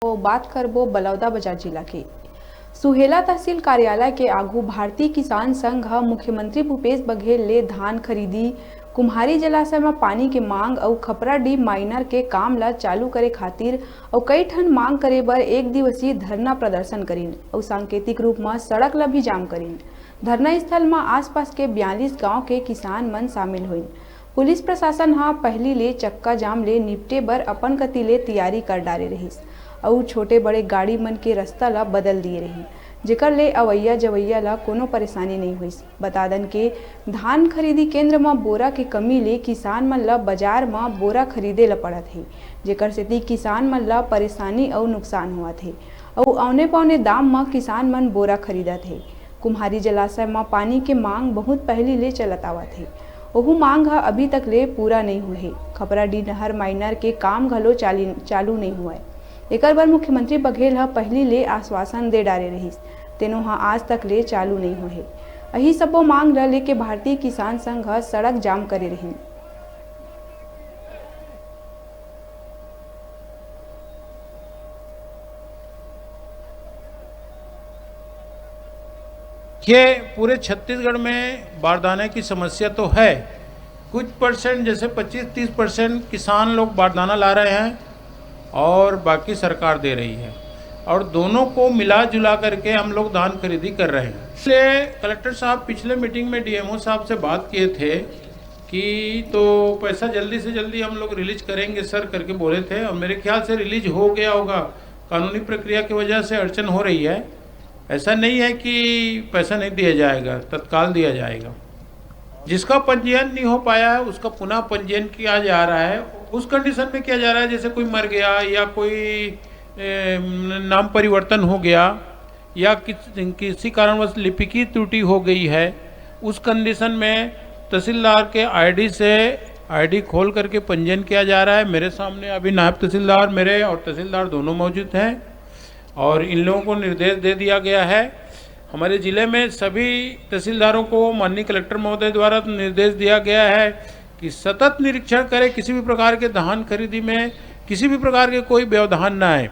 तो बात करबो बलौदाबाजार जिला के सुहेला तहसील कार्यालय के आगू भारतीय किसान संघ मुख्यमंत्री भूपेश बघेल ले धान खरीदी, कुम्हारी जलाशय में पानी के मांग और खपराडीह माइनर के काम ला चालू करे खातिर और कई ठन मांग करे बर एक दिवसीय धरना प्रदर्शन करीन और सांकेतिक रूप में सड़क ला भी जाम करीन। धरना स्थल में आसपास के 42 गांव के किसान मन शामिल हुई। पुलिस प्रशासन पहली ले चक्का जाम ले निपटे बर अपन कति ले तैयारी कर डाले रहीस और छोटे बड़े गाड़ी मन के रास्ता ला बदल दिए रही, जेकर ले अवैया जवैया ला कोनो परेशानी नहीं हुई। बता दन के धान खरीदी केंद्र में बोरा के कमी ले किसान मन ला बाजार में बोरा खरीदे ला पड़त है, जेकर सेती किसान मन ला परेशानी और नुकसान हुआ थे और औने पौने दाम में किसान मन बोरा खरीदत है। कुम्हारी जलाशय में पानी के मांग बहुत पहले ले चलत आवत है, ओहू मांग अभी तक ले पूरा नहीं हुए है। खपराडीह नहर माइनर के काम घलो चालू नहीं हुआ है। एकर बर मुख्यमंत्री बघेल पहली ले आश्वासन दे डाले रहीस, तेनो आज तक ले चालू नहीं हुए। यही सबो मांग ला लेके भारतीय किसान संघ सड़क जाम करे रही। ये पूरे छत्तीसगढ़ में बारदाने की समस्या तो है। कुछ परसेंट जैसे 25-30% किसान लोग बारदाना ला रहे हैं और बाकी सरकार दे रही है, और दोनों को मिला जुला करके हम लोग धान खरीदी कर रहे हैं। इसलिए कलेक्टर साहब पिछले मीटिंग में डीएमओ साहब से बात किए थे कि तो पैसा जल्दी से जल्दी हम लोग रिलीज करेंगे सर करके बोले थे, और मेरे ख्याल से रिलीज हो गया होगा। कानूनी प्रक्रिया की वजह से अड़चन हो रही है। ऐसा नहीं है कि पैसा नहीं दिया जाएगा, तत्काल दिया जाएगा। जिसका पंजीयन नहीं हो पाया है उसका पुनः पंजीयन किया जा रहा है। उस कंडीशन में किया जा रहा है जैसे कोई मर गया या कोई नाम परिवर्तन हो गया या किसी कारणवश लिपिकी त्रुटि हो गई है, उस कंडीशन में तहसीलदार के आईडी से आईडी खोल करके पंजीयन किया जा रहा है। मेरे सामने अभी नायब तहसीलदार मेरे और तहसीलदार दोनों मौजूद हैं और इन लोगों को निर्देश दे दिया गया है। हमारे ज़िले में सभी तहसीलदारों को माननीय कलेक्टर महोदय द्वारा निर्देश दिया गया है कि सतत निरीक्षण करें, किसी भी प्रकार के धान खरीदी में किसी भी प्रकार के कोई व्यवधान न आए।